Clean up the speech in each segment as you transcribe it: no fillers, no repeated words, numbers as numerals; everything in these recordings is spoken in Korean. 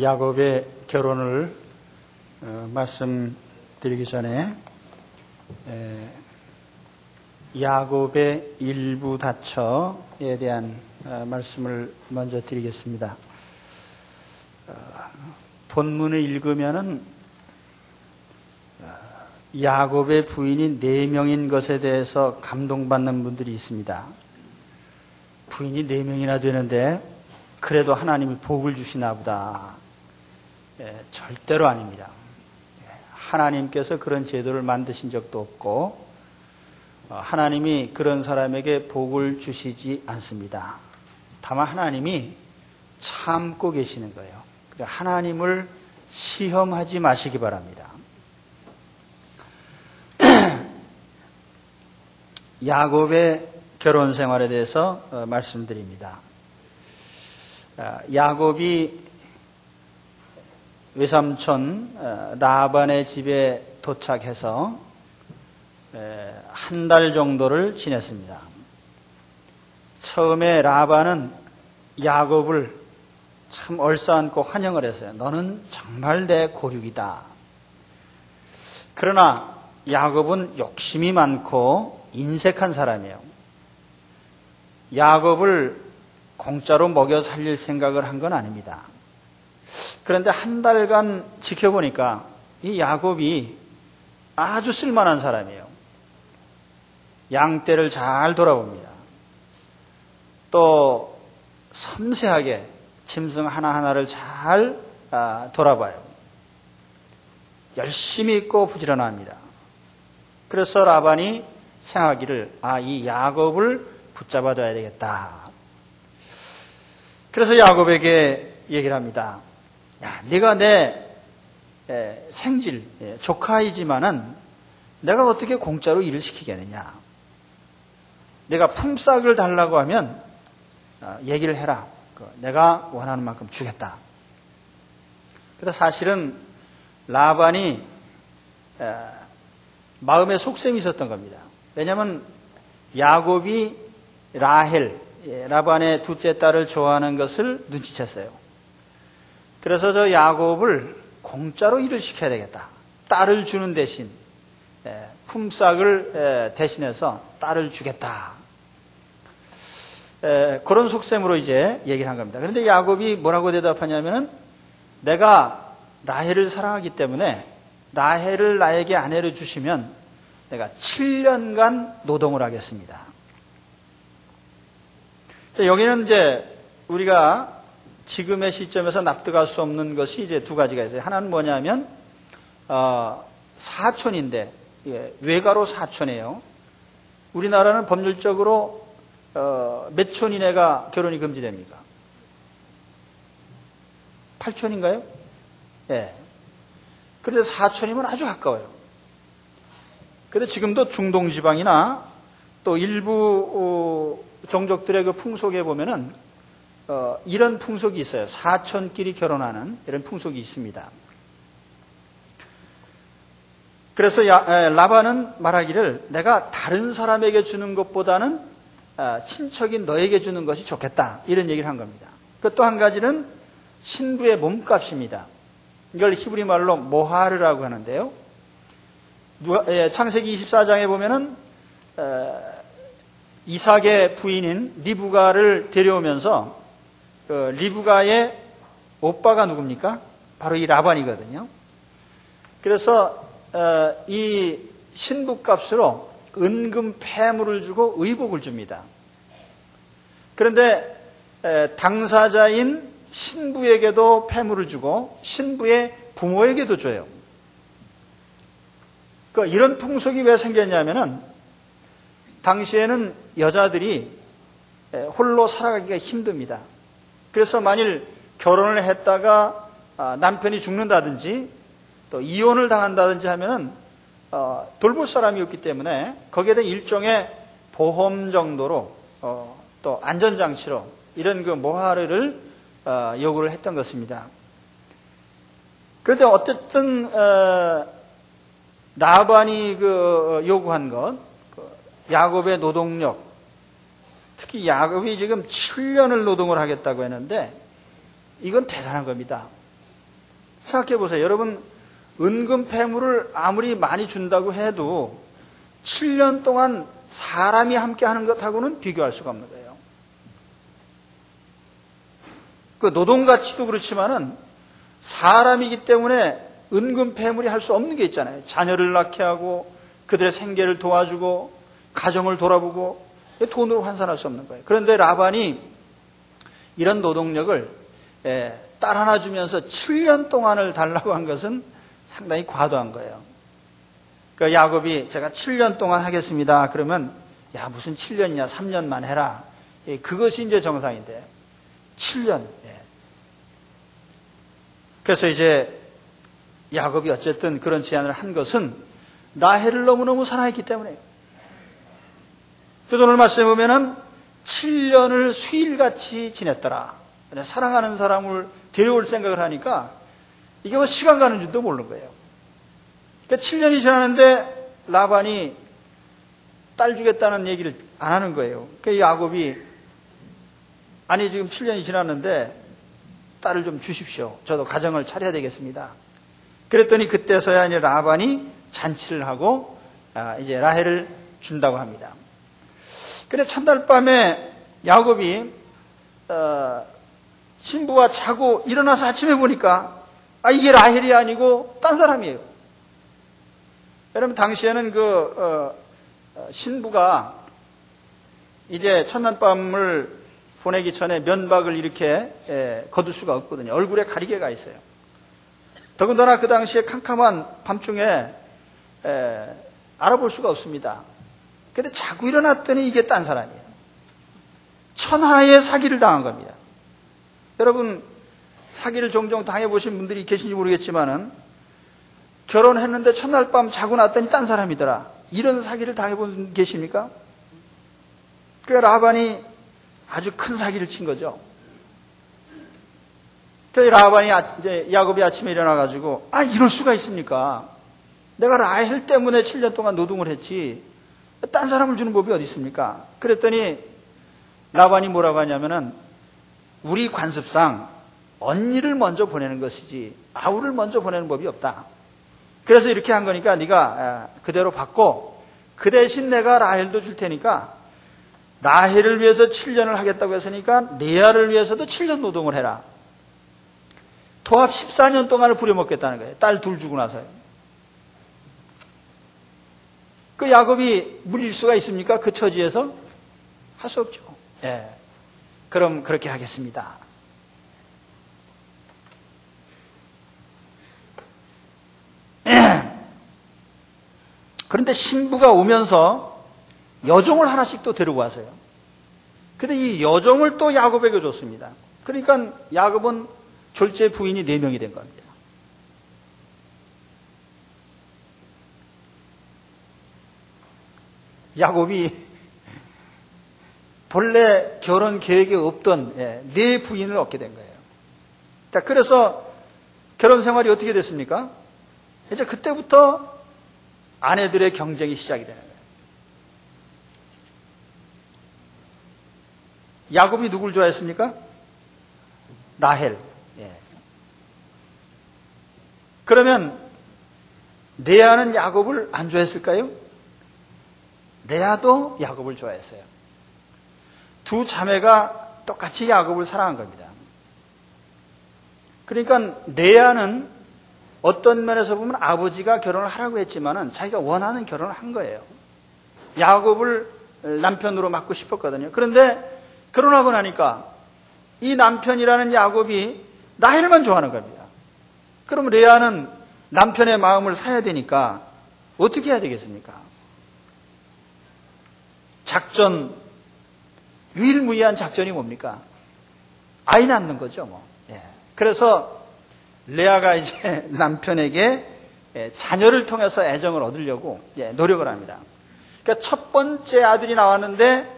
야곱의 결혼을 말씀드리기 전에 야곱의 일부 다처에 대한 말씀을 먼저 드리겠습니다. 본문을 읽으면은 야곱의 부인이 4명인 것에 대해서 감동받는 분들이 있습니다. 부인이 4명이나 되는데 그래도 하나님이 복을 주시나 보다. 절대로 아닙니다. 하나님께서 그런 제도를 만드신 적도 없고 하나님이 그런 사람에게 복을 주시지 않습니다. 다만 하나님이 참고 계시는 거예요. 하나님을 시험하지 마시기 바랍니다. 야곱의 결혼 생활에 대해서 말씀드립니다. 야곱이 외삼촌 라반의 집에 도착해서 한 달 정도를 지냈습니다. 처음에 라반은 야곱을 참 얼싸안고 환영을 했어요. 너는 정말 내 고륙이다. 그러나 야곱은 욕심이 많고 인색한 사람이에요. 야곱을 공짜로 먹여 살릴 생각을 한 건 아닙니다. 그런데 한 달간 지켜보니까 이 야곱이 아주 쓸만한 사람이에요. 양떼를 잘 돌아봅니다. 또 섬세하게 짐승 하나하나를 잘 돌아봐요. 열심히 있고 부지런합니다. 그래서 라반이 생각하기를 이 야곱을 붙잡아둬야 되겠다. 그래서 야곱에게 얘기를 합니다. 야, 네가 내 생질 조카이지만은 내가 어떻게 공짜로 일을 시키겠느냐. 내가 품삯을 달라고 하면 얘기를 해라. 내가 원하는 만큼 주겠다. 그래서 사실은 라반이 마음에 속셈이 있었던 겁니다. 왜냐하면 야곱이 라헬, 라반의 둘째 딸을 좋아하는 것을 눈치챘어요. 그래서 저 야곱을 공짜로 일을 시켜야 되겠다. 딸을 주는 대신 품삯을 대신해서 딸을 주겠다. 그런 속셈으로 이제 얘기를 한 겁니다. 그런데 야곱이 뭐라고 대답하냐면은 내가 라헬을 사랑하기 때문에 라헬을 나에게 아내로 주시면 내가 7년간 노동을 하겠습니다. 여기는 이제 우리가 지금의 시점에서 납득할 수 없는 것이 이제 두 가지가 있어요. 하나는 뭐냐면 사촌인데 외가로 사촌이에요. 우리나라는 법률적으로 몇 촌 이내가 결혼이 금지됩니까? 8촌인가요? 예. 그런데 사촌이면 아주 가까워요. 그런데 지금도 중동 지방이나 또 일부 종족들의 그 풍속에 보면은 이런 풍속이 있어요. 사촌끼리 결혼하는 이런 풍속이 있습니다. 그래서 라반은 말하기를 내가 다른 사람에게 주는 것보다는 친척인 너에게 주는 것이 좋겠다. 이런 얘기를 한 겁니다. 그 또 한 가지는 신부의 몸값입니다. 이걸 히브리 말로 모하르라고 하는데요. 창세기 24장에 보면은 이삭의 부인인 리브가를 데려오면서 리브가의 오빠가 누굽니까? 바로 이 라반이거든요. 그래서 이 신부값으로 은금 폐물을 주고 의복을 줍니다. 그런데 당사자인 신부에게도 폐물을 주고 신부의 부모에게도 줘요. 이런 풍속이 왜 생겼냐면은 당시에는 여자들이 홀로 살아가기가 힘듭니다. 그래서 만일 결혼을 했다가 남편이 죽는다든지 또 이혼을 당한다든지 하면은 돌볼 사람이 없기 때문에 거기에 대한 일종의 보험 정도로 또 안전장치로 이런 그 모하르를 요구를 했던 것입니다. 그런데 어쨌든 라반이 요구한 것, 야곱의 노동력, 특히 야곱이 지금 7년을 노동을 하겠다고 했는데 이건 대단한 겁니다. 생각해 보세요. 여러분, 은근 폐물을 아무리 많이 준다고 해도 7년 동안 사람이 함께 하는 것하고는 비교할 수가 없는 거예요. 그 노동 가치도 그렇지만은 사람이기 때문에 은근 폐물이 할 수 없는 게 있잖아요. 자녀를 낳게 하고 그들의 생계를 도와주고 가정을 돌아보고 돈으로 환산할 수 없는 거예요. 그런데 라반이 이런 노동력을 딸 하나 주면서 7년 동안을 달라고 한 것은 상당히 과도한 거예요. 그 야곱이 제가 7년 동안 하겠습니다. 그러면 야 무슨 7년이냐 3년만 해라. 그것이 이제 정상인데 7년. 그래서 이제 야곱이 어쨌든 그런 제안을 한 것은 라헬을 너무너무 사랑했기 때문에. 그래서 오늘 말씀에 보면은 7년을 수일같이 지냈더라. 사랑하는 사람을 데려올 생각을 하니까 이게 뭐 시간 가는 줄도 모르는 거예요. 그러니까 7년이 지났는데 라반이 딸 주겠다는 얘기를 안 하는 거예요. 그러니까 야곱이 아니 지금 7년이 지났는데 딸을 좀 주십시오. 저도 가정을 차려야 되겠습니다. 그랬더니 그때서야 이제 라반이 잔치를 하고 이제 라헬을 준다고 합니다. 근데 첫날 밤에 야곱이 신부와 자고 일어나서 아침에 보니까 이게 라헬이 아니고 딴 사람이에요. 여러분 당시에는 신부가 이제 첫날 밤을 보내기 전에 면박을 이렇게 거둘 수가 없거든요. 얼굴에 가리개가 있어요. 더군다나 그 당시에 캄캄한 밤중에 알아볼 수가 없습니다. 근데 자고 일어났더니 이게 딴 사람이에요. 천하의 사기를 당한 겁니다. 여러분 사기를 종종 당해보신 분들이 계신지 모르겠지만은 결혼했는데 첫날 밤 자고 났더니 딴 사람이더라. 이런 사기를 당해본 분 계십니까? 그 라반이 아주 큰 사기를 친 거죠. 그래서 라반이 이제 야곱이 아침에 일어나가지고 이럴 수가 있습니까? 내가 라헬 때문에 7년 동안 노동을 했지 딴 사람을 주는 법이 어디 있습니까? 그랬더니 라반이 뭐라고 하냐면은 우리 관습상 언니를 먼저 보내는 것이지 아우를 먼저 보내는 법이 없다. 그래서 이렇게 한 거니까 네가 그대로 받고 그 대신 내가 라헬도 줄 테니까 라헬을 위해서 7년을 하겠다고 했으니까 레아를 위해서도 7년 노동을 해라. 도합 14년 동안을 부려먹겠다는 거예요. 딸 둘 주고 나서요. 그 야곱이 물릴 수가 있습니까? 그 처지에서? 할 수 없죠. 그럼 그렇게 하겠습니다. 그런데 신부가 오면서 여종을 하나씩 또 데리고 와서요. 근데 이 여종을 또 야곱에게 줬습니다. 그러니까 야곱은 졸제 부인이 4명이 된 겁니다. 야곱이 본래 결혼 계획에 없던 4 부인을 얻게 된 거예요. 자, 그래서 결혼 생활이 어떻게 됐습니까? 이제 그때부터 아내들의 경쟁이 시작이 되는 거예요. 야곱이 누굴 좋아했습니까? 라헬. 그러면 레아는 야곱을 안 좋아했을까요? 레아도 야곱을 좋아했어요. 두 자매가 똑같이 야곱을 사랑한 겁니다. 그러니까 레아는 어떤 면에서 보면 아버지가 결혼을 하라고 했지만은 자기가 원하는 결혼을 한 거예요. 야곱을 남편으로 맡고 싶었거든요. 그런데 결혼하고 나니까 이 남편이라는 야곱이 라헬만 좋아하는 겁니다. 그럼 레아는 남편의 마음을 사야 되니까 어떻게 해야 되겠습니까? 작전, 유일무이한 작전이 뭡니까? 아이 낳는 거죠, 뭐. 그래서 레아가 이제 남편에게 자녀를 통해서 애정을 얻으려고 노력을 합니다. 그러니까 첫 번째 아들이 나왔는데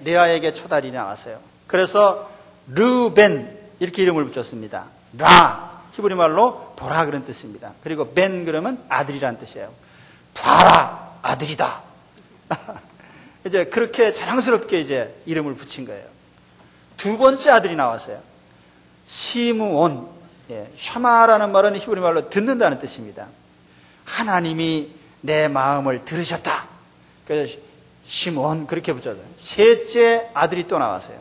레아에게 첫 아들이 나왔어요. 그래서 르벤 이렇게 이름을 붙였습니다. 라 히브리 말로 보라 그런 뜻입니다. 그리고 벤 그러면 아들이라는 뜻이에요. 봐라 아들이다. 이제 그렇게 자랑스럽게 이제 이름을 붙인 거예요. 두 번째 아들이 나왔어요. 시므온. 샤마라는 말은 히브리 말로 듣는다는 뜻입니다. 하나님이 내 마음을 들으셨다. 그래서 시몬 그렇게 붙여져요. 셋째 아들이 또 나왔어요.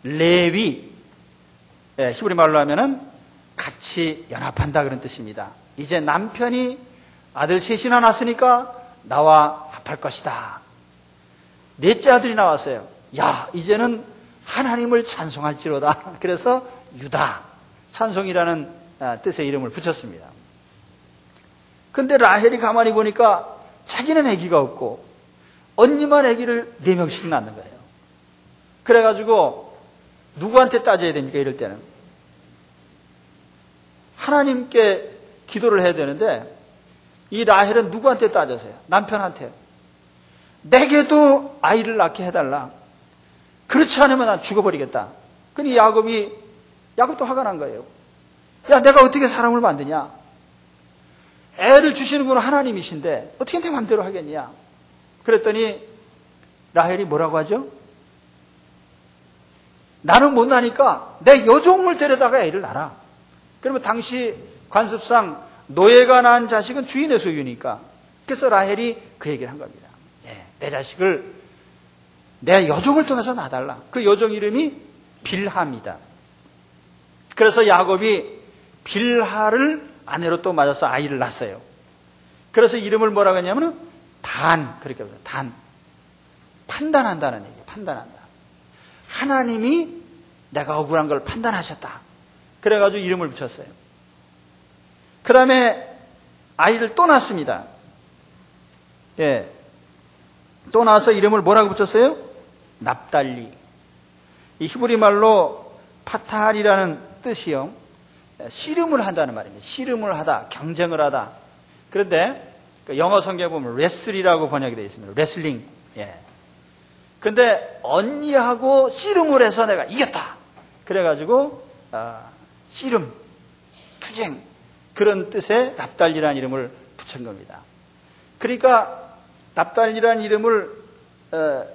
레위. 히브리 말로 하면은 같이 연합한다 그런 뜻입니다. 이제 남편이 아들 셋이나 낳았으니까 나와 합할 것이다. 넷째 아들이 나왔어요. 야, 이제는 하나님을 찬송할지로다. 그래서 유다, 찬송이라는 뜻의 이름을 붙였습니다. 근데 라헬이 가만히 보니까 자기는 아기가 없고 언니만 아기를 4명씩 낳는 거예요. 그래가지고 누구한테 따져야 됩니까? 이럴 때는 하나님께 기도를 해야 되는데 이 라헬은 누구한테 따졌어요? 남편한테. 내게도 아이를 낳게 해달라. 그렇지 않으면 난 죽어버리겠다. 그러니 야곱도 화가 난 거예요. 야, 내가 어떻게 사람을 만드냐? 애를 주시는 분은 하나님이신데 어떻게 내 마음대로 하겠냐? 그랬더니 라헬이 뭐라고 하죠? 나는 못 나니까 내 여종을 데려다가 애를 낳아. 그러면 당시 관습상 노예가 낳은 자식은 주인의 소유니까. 그래서 라헬이 그 얘기를 한 겁니다. 내 자식을 내 여종을 통해서 낳아달라. 그 여종 이름이 빌하입니다. 그래서 야곱이 빌하를 아내로 또 맞아서 아이를 낳았어요. 그래서 이름을 뭐라고 했냐면 단, 그렇게 합니다. 단. 판단한다는 얘기예요. 판단한다. 하나님이 내가 억울한 걸 판단하셨다. 그래가지고 이름을 붙였어요. 그 다음에 아이를 또 낳습니다. 또 낳아서 이름을 뭐라고 붙였어요? 납달리. 이 히브리 말로 파탈이라는 뜻이요. 씨름을 한다는 말입니다. 씨름을 하다, 경쟁을 하다. 그런데 영어 성경에 보면 레슬이라고 번역이 되어 있습니다. 레슬링. 근데 언니하고 씨름을 해서 내가 이겼다. 그래가지고 씨름, 투쟁 그런 뜻의 납달리라는 이름을 붙인 겁니다. 그러니까 납달리라는 이름을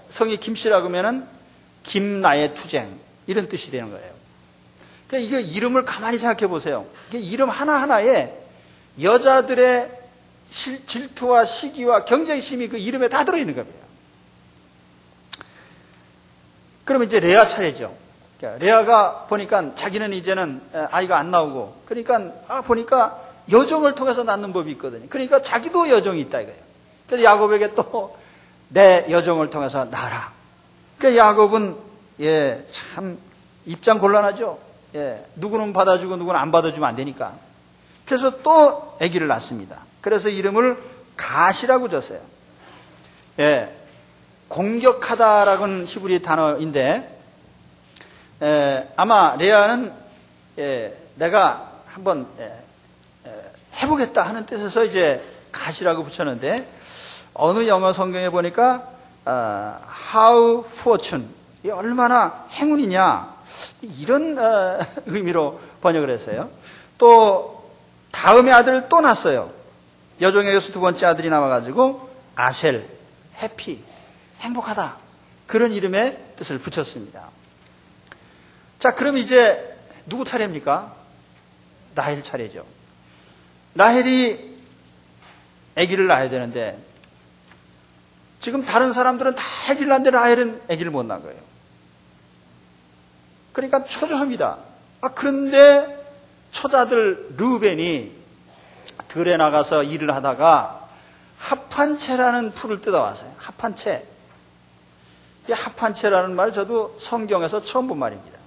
성이 김씨라고 하면은 김나의 투쟁 이런 뜻이 되는 거예요. 그러니까 이게 이름을 가만히 생각해 보세요. 이게 이름 하나하나에 여자들의 질투와 시기와 경쟁심이 그 이름에 다 들어있는 겁니다. 그러면 이제 레아 차례죠. 레아가 보니까 자기는 이제는 아이가 안 나오고 그러니까 보니까 여종을 통해서 낳는 법이 있거든요. 그러니까 자기도 여종이 있다 이거예요. 그래서 야곱에게 또 내 여종을 통해서 낳아라. 그러니까 야곱은 참 입장 곤란하죠. 누구는 받아주고 누구는 안 받아주면 안 되니까. 그래서 또 아기를 낳습니다. 그래서 이름을 갓이라고 줬어요. 공격하다라고는 히브리 단어인데 아마 레아는 내가 한번 해보겠다 하는 뜻에서 이제 갓이라고 붙였는데 어느 영어 성경에 보니까 how fortune 이 얼마나 행운이냐 이런 의미로 번역을 했어요. 또 다음에 아들을 또 낳았어요. 여종에게서 두 번째 아들이 나와가지고 아셀, 해피, 행복하다 그런 이름의 뜻을 붙였습니다. 자, 그럼 이제 누구 차례입니까? 라헬 차례죠. 라헬이 아기를 낳아야 되는데 지금 다른 사람들은 다 아기를 낳는데 라헬은 아기를 못 낳은 거예요. 그러니까 초조합니다. 그런데 처자들 르우벤이 들에 나가서 일을 하다가 합한채라는 풀을 뜯어왔어요. 합한채. 이 합한채라는 말 저도 성경에서 처음 본 말입니다.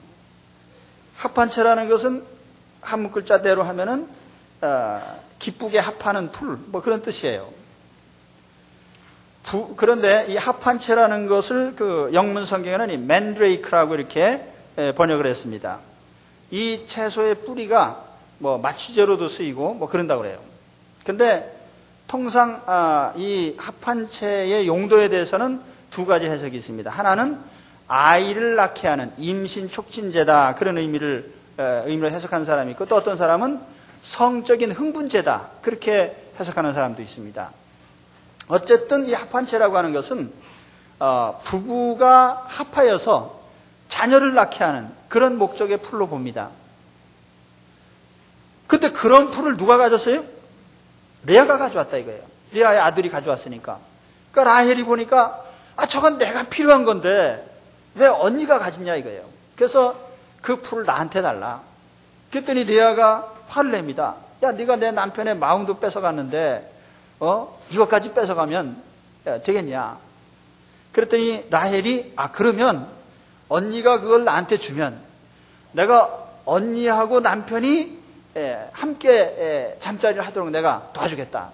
합한채라는 것은 한 글자대로 하면은 기쁘게 합하는 풀, 뭐 그런 뜻이에요. 그런데 이 합한채라는 것을 그 영문 성경에는 이 맨드레이크라고 이렇게 번역을 했습니다. 이 채소의 뿌리가 뭐 마취제로도 쓰이고 뭐 그런다고 그래요. 근데 통상 이 합한채의 용도에 대해서는 두 가지 해석이 있습니다. 하나는 아이를 낳게 하는 임신 촉진제다 그런 의미로 해석하는 사람이 있고 또 어떤 사람은 성적인 흥분제다 그렇게 해석하는 사람도 있습니다. 어쨌든 이 합한채라고 하는 것은 부부가 합하여서 자녀를 낳게 하는 그런 목적의 풀로 봅니다. 근데 그런 풀을 누가 가졌어요? 레아가 가져왔다 이거예요. 레아의 아들이 가져왔으니까. 그러니까 라헬이 보니까 저건 내가 필요한 건데 왜 언니가 가졌냐 이거예요. 그래서 그 풀을 나한테 달라. 그랬더니 레아가 화를 냅니다. 야, 네가 내 남편의 마음도 뺏어갔는데 이것까지 뺏어가면 되겠냐. 그랬더니 라헬이 그러면 언니가 그걸 나한테 주면 내가 언니하고 남편이 함께 잠자리를 하도록 내가 도와주겠다.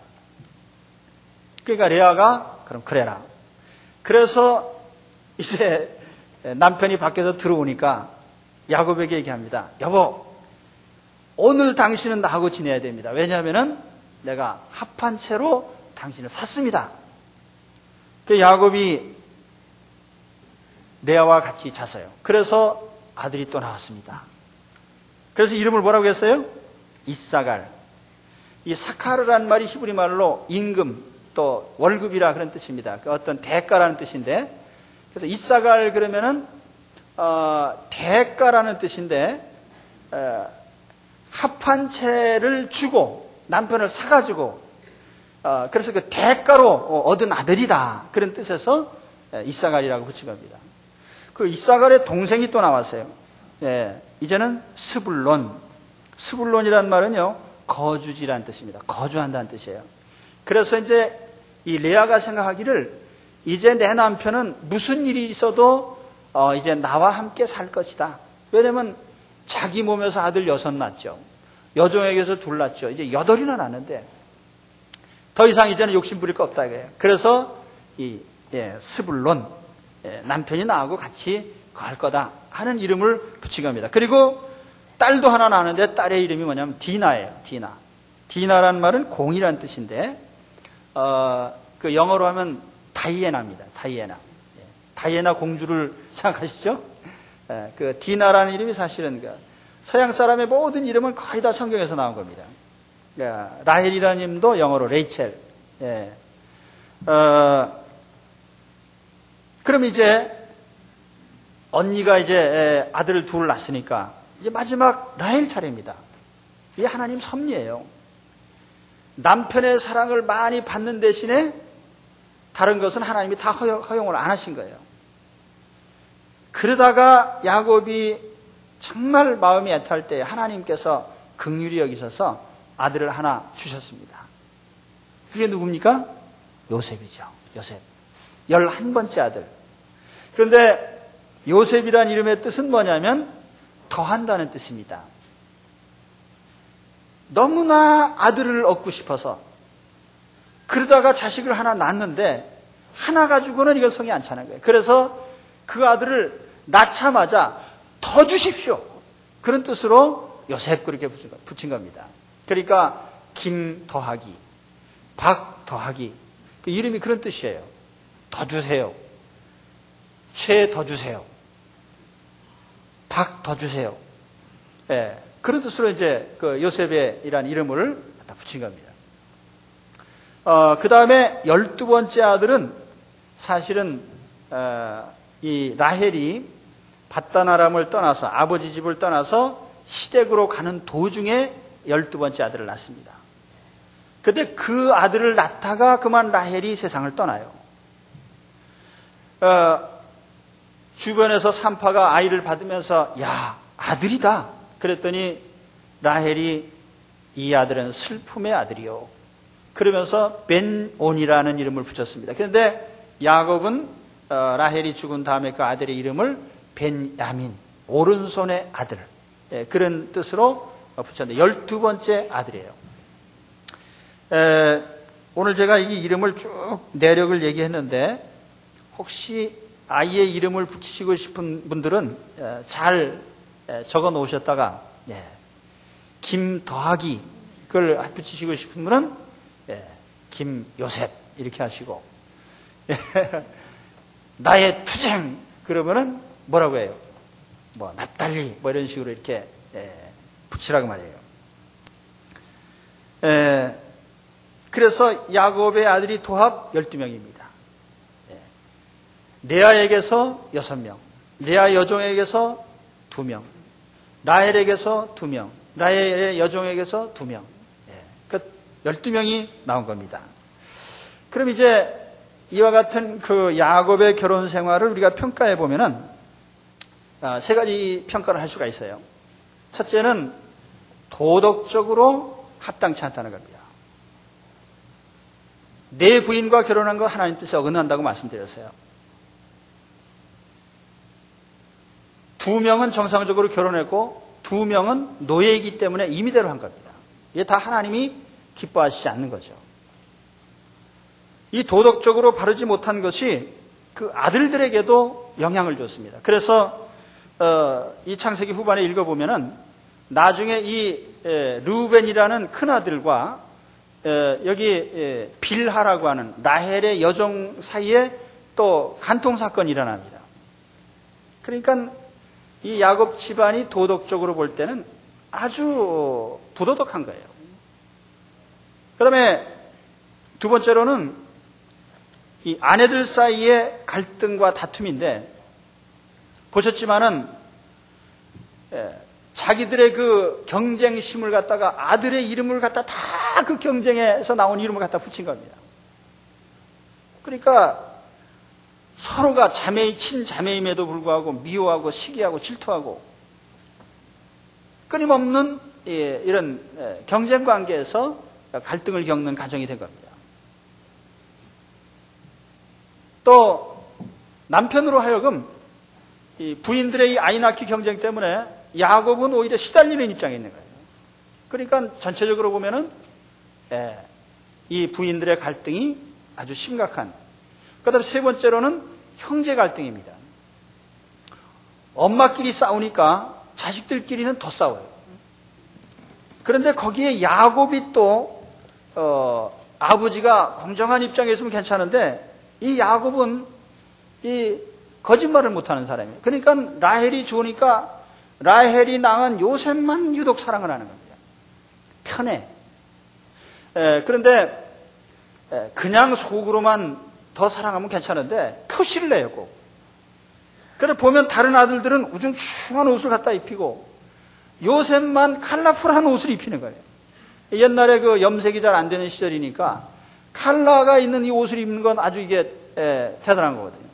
그러니까 레아가 그럼 그래라. 그래서 이제 남편이 밖에서 들어오니까 야곱에게 얘기합니다. 여보, 오늘 당신은 나하고 지내야 됩니다. 왜냐하면 내가 합한 채로 당신을 샀습니다. 그 야곱이 레아와 같이 잤어요. 그래서 아들이 또 나왔습니다. 그래서 이름을 뭐라고 했어요? 이사갈. 이 사카르라는 말이 히브리 말로 임금 또 월급이라 그런 뜻입니다. 그 어떤 대가라는 뜻인데, 그래서 이사갈 그러면은 대가라는 뜻인데 합한 채를 주고 남편을 사가지고 그래서 그 대가로 얻은 아들이다 그런 뜻에서 이사갈이라고 붙인 겁니다. 그 이사갈의 동생이 또 나왔어요. 이제는 스불론이라는 말은요 거주지라는 뜻입니다. 거주한다는 뜻이에요. 그래서 이제 이 레아가 생각하기를 이제 내 남편은 무슨 일이 있어도 이제 나와 함께 살 것이다. 왜냐면 자기 몸에서 아들 6 낳았죠. 여종에게서 2 낳았죠. 이제 8이나 낳았는데 더 이상 이제는 욕심 부릴 거 없다 이거예요. 그래서 이 스불론 남편이 나하고 같이 갈 거다 하는 이름을 붙인 겁니다. 그리고 딸도 하나 낳았는데 딸의 이름이 뭐냐면 디나예요. 디나라는 말은 공이라는 뜻인데 그 영어로 하면 다이애나입니다. 다이애나 공주를 생각하시죠? 그 디나라는 이름이 사실은 서양 사람의 모든 이름은 거의 다 성경에서 나온 겁니다. 라헬이라는 이름도 영어로 레이첼. 그럼 이제 언니가 이제 아들을 2 낳았으니까 이제 마지막 라헬 차례입니다. 이게 하나님 섭리예요. 남편의 사랑을 많이 받는 대신에 다른 것은 하나님이 다 허용을 안 하신 거예요. 그러다가 야곱이 정말 마음이 애타할 때 하나님께서 긍휼히 여기셔서 아들을 하나 주셨습니다. 그게 누굽니까? 요셉이죠. 요셉. 11번째 아들. 그런데 요셉이라는 이름의 뜻은 뭐냐면 더한다는 뜻입니다. 너무나 아들을 얻고 싶어서 그러다가 자식을 하나 낳았는데 하나 가지고는 이건 성이 안 차는 거예요. 그래서 그 아들을 낳자마자 더 주십시오. 그런 뜻으로 요셉 그렇게 붙인 겁니다. 그러니까 김 더하기, 박 더하기 그 이름이 그런 뜻이에요. 더 주세요. 최 더 주세요. 박 더 주세요. 그런 뜻으로 이제 그 요셉이라는 이름을 갖다 붙인 겁니다. 그 다음에 12번째 아들은 사실은 이 라헬이 밧단 아람을 떠나서 아버지 집을 떠나서 시댁으로 가는 도중에 12번째 아들을 낳습니다. 그런데 그 아들을 낳다가 그만 라헬이 세상을 떠나요. 주변에서 산파가 아이를 받으면서 야 아들이다 그랬더니 라헬이 이 아들은 슬픔의 아들이요 그러면서 벤온이라는 이름을 붙였습니다. 그런데 야곱은 라헬이 죽은 다음에 그 아들의 이름을 벤야민 오른손의 아들 그런 뜻으로 붙였는데 12번째 아들이에요. 오늘 제가 이 이름을 쭉 내력을 얘기했는데 혹시 아이의 이름을 붙이시고 싶은 분들은 잘 적어 놓으셨다가 김 더하기 그걸 붙이시고 싶은 분은 김요셉 이렇게 하시고 나의 투쟁 그러면은 뭐라고 해요? 뭐 납달리 뭐 이런 식으로 이렇게 붙이라고 말이에요. 그래서 야곱의 아들이 도합 12명입니다. 레아에게서 6명, 레아 여종에게서 2명, 라헬에게서 2명, 라헬의 여종에게서 2명. 그 12명이 나온 겁니다. 그럼 이제 이와 같은 그 야곱의 결혼 생활을 우리가 평가해 보면은 3가지 평가를 할 수가 있어요. 첫째는 도덕적으로 합당치 않다는 겁니다. 내 부인과 결혼한 거 하나님 뜻에 어긋난다고 말씀드렸어요. 2명은 정상적으로 결혼했고 2명은 노예이기 때문에 임의대로 한 겁니다. 이게 다 하나님이 기뻐하시지 않는 거죠. 이 도덕적으로 바르지 못한 것이 그 아들들에게도 영향을 줬습니다. 그래서 이 창세기 후반에 읽어보면은 나중에 이 르우벤이라는 큰아들과 여기 빌하라고 하는 라헬의 여종 사이에 또 간통사건이 일어납니다. 그러니까 이 야곱 집안이 도덕적으로 볼 때는 아주 부도덕한 거예요. 그 다음에 2번째로는 이 아내들 사이의 갈등과 다툼인데, 보셨지만은 자기들의 그 경쟁심을 갖다가 아들의 이름을 갖다 다 그 경쟁에서 나온 이름을 갖다 붙인 겁니다. 그러니까 서로가 친자매임에도 불구하고 미워하고 시기하고 질투하고 끊임없는 이런 경쟁 관계에서 갈등을 겪는 가정이 된 겁니다. 또 남편으로 하여금 이 부인들의 이 아이 낳기 경쟁 때문에 야곱은 오히려 시달리는 입장에 있는 거예요. 그러니까 전체적으로 보면은 이 부인들의 갈등이 아주 심각한. 그다음 3번째로는 형제 갈등입니다. 엄마끼리 싸우니까 자식들끼리는 더 싸워요. 그런데 거기에 야곱이 또 아버지가 공정한 입장에 있으면 괜찮은데 이 야곱은 이 거짓말을 못하는 사람이에요. 그러니까 라헬이 좋으니까 라헬이 낳은 요셉만 유독 사랑을 하는 겁니다. 편해. 그런데 그냥 속으로만 더 사랑하면 괜찮은데 표시를 내요 꼭. 그래서 보면 다른 아들들은 우중충한 옷을 갖다 입히고 요셉만 컬러풀한 옷을 입히는 거예요. 옛날에 그 염색이 잘 안 되는 시절이니까 컬러가 있는 이 옷을 입는 건 아주 이게 대단한 거거든요.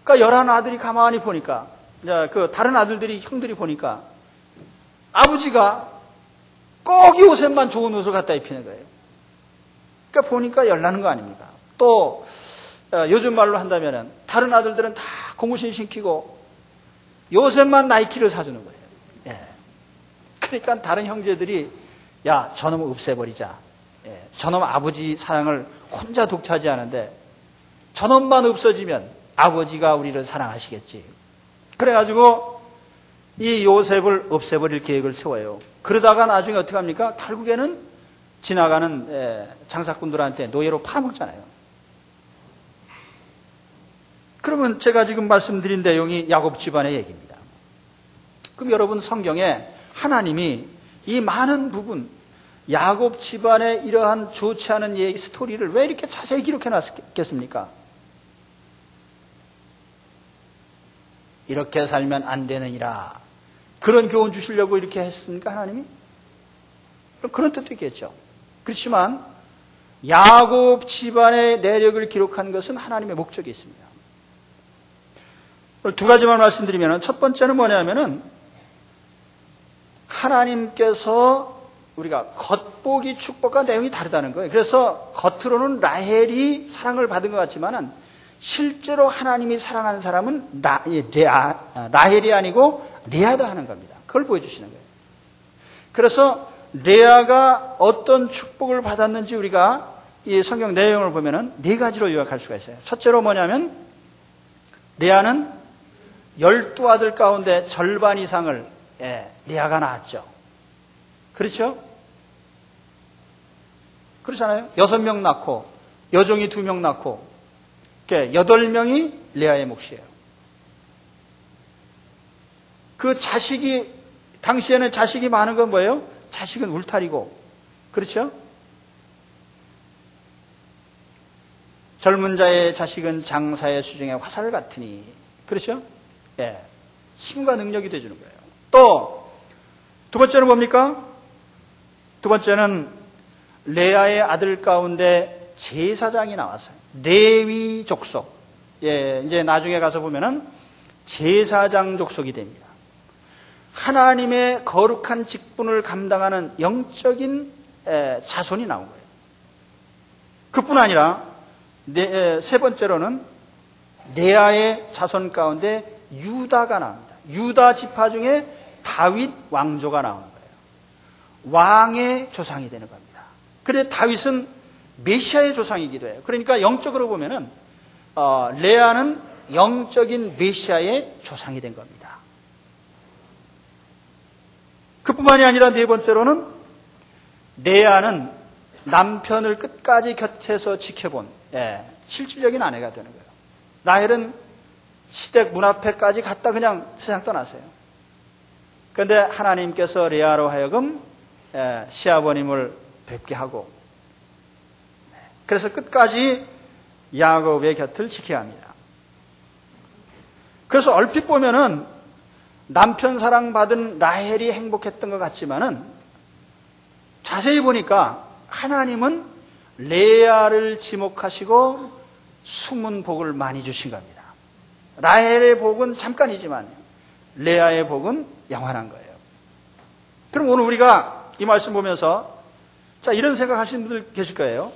그러니까 11아들이 가만히 보니까 그 다른 아들들이 형들이 보니까 아버지가 꼭 이 옷에만 좋은 옷을 갖다 입히는 거예요. 그러니까 보니까 열나는 거 아닙니까? 또 요즘 말로 한다면은 다른 아들들은 다 고무신 신기고 요셉만 나이키를 사주는 거예요. 그러니까 다른 형제들이 야 저놈 없애버리자. 저놈 아버지 사랑을 혼자 독차지하는데 저놈만 없어지면 아버지가 우리를 사랑하시겠지. 그래가지고 이 요셉을 없애버릴 계획을 세워요. 그러다가 나중에 어떻게 합니까? 결국에는 지나가는 장사꾼들한테 노예로 팔아먹잖아요. 그러면 제가 지금 말씀드린 내용이 야곱 집안의 얘기입니다. 그럼 여러분 성경에 하나님이 이 많은 부분 야곱 집안의 이러한 좋지 않은 얘기 스토리를 왜 이렇게 자세히 기록해 놨겠습니까? 이렇게 살면 안 되느니라. 그런 교훈 주시려고 이렇게 했습니까, 하나님이? 그런 뜻도 있겠죠. 그렇지만 야곱 집안의 내력을 기록한 것은 하나님의 목적이 있습니다. 2가지만 말씀드리면 첫 번째는 뭐냐면은 하나님께서 우리가 겉보기 축복과 내용이 다르다는 거예요. 그래서 겉으로는 라헬이 사랑을 받은 것 같지만은 실제로 하나님이 사랑하는 사람은 라헬이 아니고 레아다 하는 겁니다. 그걸 보여주시는 거예요. 그래서 레아가 어떤 축복을 받았는지 우리가 이 성경 내용을 보면은 4가지로 요약할 수가 있어요. 첫째로 뭐냐면 레아는 12아들 가운데 절반 이상을 레아가 낳았죠. 그렇죠? 그렇잖아요. 6명 낳고 여종이 2명 낳고 8명이 레아의 몫이에요. 그 자식이 당시에는 자식이 많은 건 뭐예요? 자식은 울타리고 그렇죠? 젊은 자의 자식은 장사의 수중에 화살 같으니 그렇죠? 힘과 능력이 되어주는 거예요. 또 두 번째는 뭡니까? 두 번째는 레아의 아들 가운데 제사장이 나왔어요. 레위 족속. 예, 이제 나중에 가서 보면은 제사장 족속이 됩니다. 하나님의 거룩한 직분을 감당하는 영적인 자손이 나온 거예요. 그뿐 아니라 세 번째로는 레아의 자손 가운데 유다가 나옵니다. 유다 지파 중에 다윗 왕조가 나오는 거예요. 왕의 조상이 되는 겁니다. 그런데 다윗은 메시아의 조상이기도 해요. 그러니까 영적으로 보면은 레아는 영적인 메시아의 조상이 된 겁니다. 그뿐만이 아니라 네 번째로는 레아는 남편을 끝까지 곁에서 지켜본 실질적인 아내가 되는 거예요. 라헬은 시댁 문 앞에까지 갔다 그냥 세상 떠났어요. 그런데 하나님께서 레아로 하여금 시아버님을 뵙게 하고, 그래서 끝까지 야곱의 곁을 지켜야 합니다. 그래서 얼핏 보면은 남편 사랑받은 라헬이 행복했던 것 같지만은 자세히 보니까 하나님은 레아를 지목하시고 숨은 복을 많이 주신 겁니다. 라헬의 복은 잠깐이지만 레아의 복은 영원한 거예요. 그럼 오늘 우리가 이 말씀 보면서 자, 이런 생각하시는 분들 계실 거예요.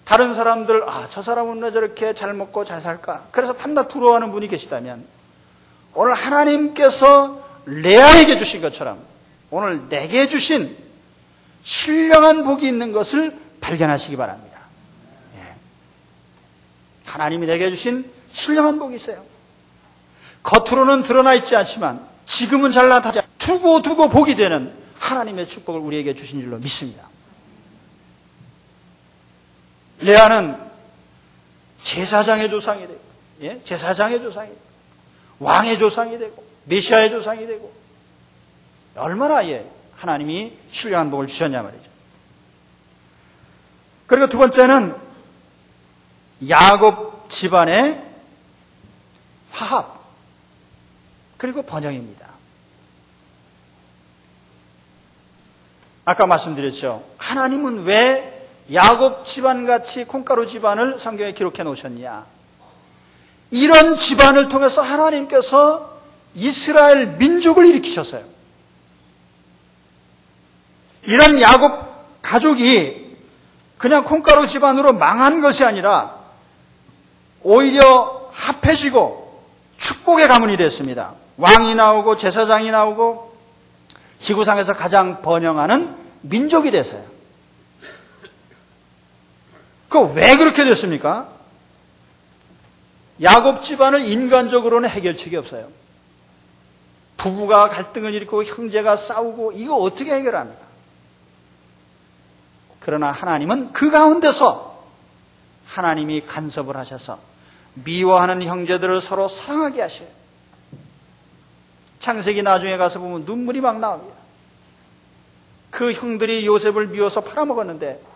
다른 사람들, 저 사람은 왜 저렇게 잘 먹고 잘 살까? 그래서 탐나 부러워하는 분이 계시다면 오늘 하나님께서 레아에게 주신 것처럼 오늘 내게 주신 신령한 복이 있는 것을 발견하시기 바랍니다. 하나님이 내게 주신 신령한 복이 있어요. 겉으로는 드러나 있지 않지만 지금은 잘 나타나지 두고 복이 되는 하나님의 축복을 우리에게 주신 줄로 믿습니다. 레아는 제사장의 조상이 되고, 제사장의 조상이 되고, 왕의 조상이 되고, 메시아의 조상이 되고, 얼마나 하나님이 신령한 복을 주셨냐 말이죠. 그리고 두 번째는 야곱 집안의 화합, 그리고 번영입니다. 아까 말씀드렸죠. 하나님은 왜 야곱 집안같이 콩가루 집안을 성경에 기록해 놓으셨냐? 이런 집안을 통해서 하나님께서 이스라엘 민족을 일으키셨어요. 이런 야곱 가족이 그냥 콩가루 집안으로 망한 것이 아니라 오히려 합해지고 축복의 가문이 됐습니다. 왕이 나오고 제사장이 나오고 지구상에서 가장 번영하는 민족이 됐어요. 왜 그렇게 됐습니까? 야곱 집안을 인간적으로는 해결책이 없어요. 부부가 갈등을 일으키고 형제가 싸우고 이거 어떻게 해결합니까? 그러나 하나님은 그 가운데서 하나님이 간섭을 하셔서 미워하는 형제들을 서로 사랑하게 하셔요. 창세기 나중에 가서 보면 눈물이 막 나옵니다. 그 형들이 요셉을 미워서 팔아먹었는데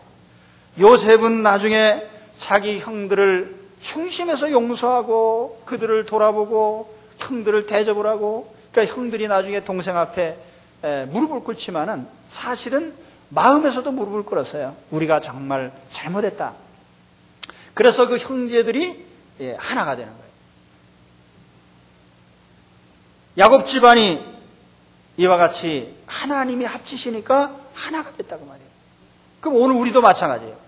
요셉은 나중에 자기 형들을 중심에서 용서하고 그들을 돌아보고 형들을 대접을 하고, 그러니까 형들이 나중에 동생 앞에 무릎을 꿇지만은 사실은 마음에서도 무릎을 꿇었어요. 우리가 정말 잘못했다. 그래서 그 형제들이 하나가 되는 거예요. 야곱 집안이 이와 같이 하나님이 합치시니까 하나가 됐다고 말이에요. 그럼 오늘 우리도 마찬가지예요.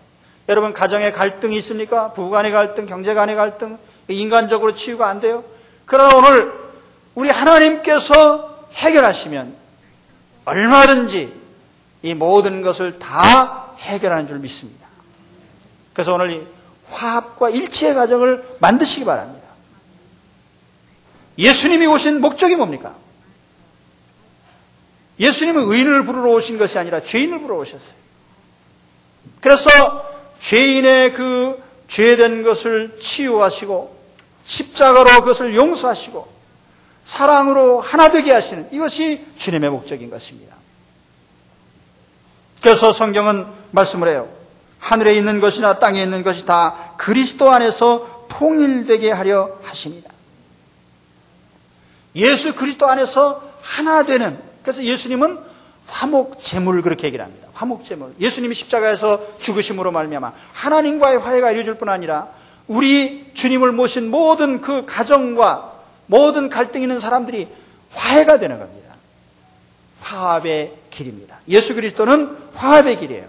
여러분, 가정에 갈등이 있습니까? 부부간의 갈등, 경제간의 갈등, 인간적으로 치유가 안 돼요? 그러나 오늘 우리 하나님께서 해결하시면 얼마든지 이 모든 것을 다 해결하는 줄 믿습니다. 그래서 오늘 이 화합과 일치의 가정을 만드시기 바랍니다. 예수님이 오신 목적이 뭡니까? 예수님은 의인을 부르러 오신 것이 아니라 죄인을 부르러 오셨어요. 그래서 죄인의 그 죄된 것을 치유하시고 십자가로 그것을 용서하시고 사랑으로 하나 되게 하시는 이것이 주님의 목적인 것입니다. 그래서 성경은 말씀을 해요. 하늘에 있는 것이나 땅에 있는 것이 다 그리스도 안에서 통일되게 하려 하십니다. 예수 그리스도 안에서 하나 되는, 그래서 예수님은 화목제물 그렇게 얘기를 합니다. 화목제물. 예수님이 십자가에서 죽으심으로 말미암아 하나님과의 화해가 이루어질 뿐 아니라 우리 주님을 모신 모든 그 가정과 모든 갈등 있는 사람들이 화해가 되는 겁니다. 화합의 길입니다. 예수 그리스도는 화합의 길이에요.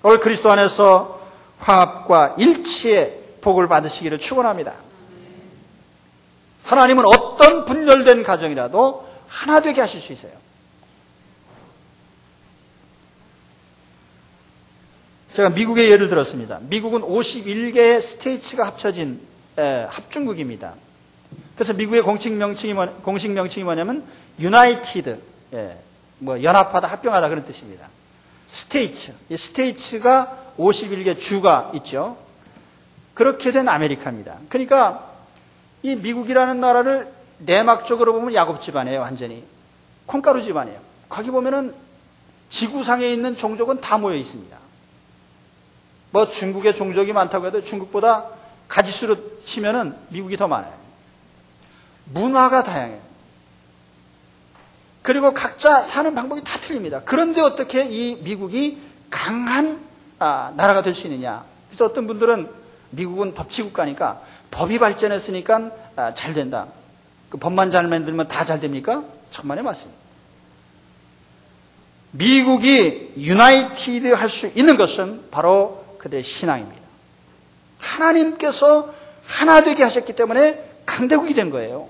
오늘 그리스도 안에서 화합과 일치의 복을 받으시기를 축원합니다. 하나님은 어떤 분열된 가정이라도 하나 되게 하실 수 있어요. 제가 미국의 예를 들었습니다. 미국은 51개의 스테이츠가 합쳐진 합중국입니다. 그래서 미국의 공식 명칭이 뭐냐면 유나이티드, 연합하다, 합병하다 그런 뜻입니다. 스테이츠, 이 스테이츠가 51개 주가 있죠. 그렇게 된 아메리카입니다. 그러니까 이 미국이라는 나라를 내막적으로 보면 야곱 집안이에요. 완전히 콩가루 집안이에요. 거기 보면은 지구상에 있는 종족은 다 모여 있습니다. 뭐 중국의 종족이 많다고 해도 중국보다 가지수로 치면은 미국이 더 많아요. 문화가 다양해요. 그리고 각자 사는 방법이 다 틀립니다. 그런데 어떻게 이 미국이 강한 나라가 될 수 있느냐. 그래서 어떤 분들은 미국은 법치국가니까 법이 발전했으니까 잘 된다. 그 법만 잘 만들면 다 잘 됩니까? 천만에 맞습니다. 미국이 유나이티드 할 수 있는 것은 바로 그들의 신앙입니다. 하나님께서 하나 되게 하셨기 때문에 강대국이 된 거예요.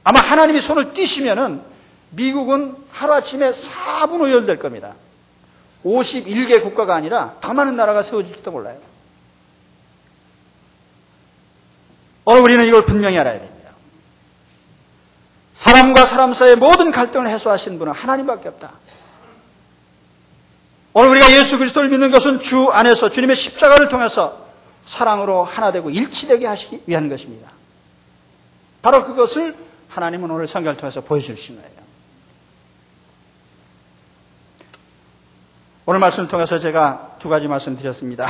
아마 하나님이 손을 띄시면은 미국은 하루아침에 4분 오열될 겁니다. 51개 국가가 아니라 더 많은 나라가 세워질지도 몰라요. 오늘 우리는 이걸 분명히 알아야 됩니다. 사람과 사람 사이의 모든 갈등을 해소하시는 분은 하나님밖에 없다. 오늘 우리가 예수 그리스도를 믿는 것은 주 안에서 주님의 십자가를 통해서 사랑으로 하나 되고 일치되게 하시기 위한 것입니다. 바로 그것을 하나님은 오늘 성경을 통해서 보여주신 거예요. 오늘 말씀을 통해서 제가 두 가지 말씀 드렸습니다.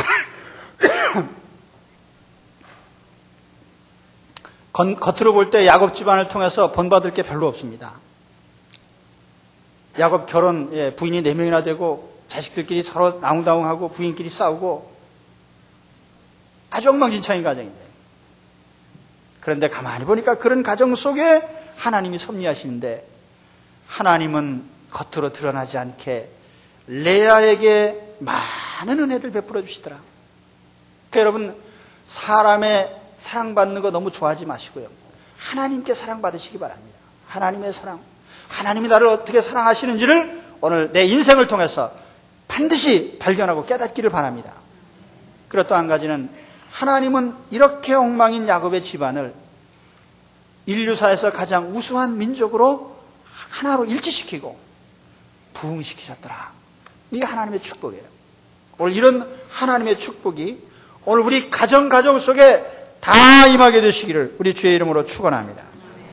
겉으로 볼 때 야곱 집안을 통해서 본받을 게 별로 없습니다. 야곱 결혼, 부인이 4명이나 되고 자식들끼리 서로 나웅다웅하고 부인끼리 싸우고 아주 엉망진창인 가정인데, 그런데 가만히 보니까 그런 가정 속에 하나님이 섭리하시는데 하나님은 겉으로 드러나지 않게 레아에게 많은 은혜를 베풀어 주시더라. 그러니까 여러분, 사람의 사랑받는 거 너무 좋아하지 마시고요, 하나님께 사랑받으시기 바랍니다. 하나님의 사랑, 하나님이 나를 어떻게 사랑하시는지를 오늘 내 인생을 통해서 반드시 발견하고 깨닫기를 바랍니다. 그리고 또 한 가지는, 하나님은 이렇게 엉망인 야곱의 집안을 인류사에서 가장 우수한 민족으로 하나로 일치시키고 부흥시키셨더라. 이게 하나님의 축복이에요. 오늘 이런 하나님의 축복이 오늘 우리 가정 속에 다 임하게 되시기를 우리 주의 이름으로 축원합니다.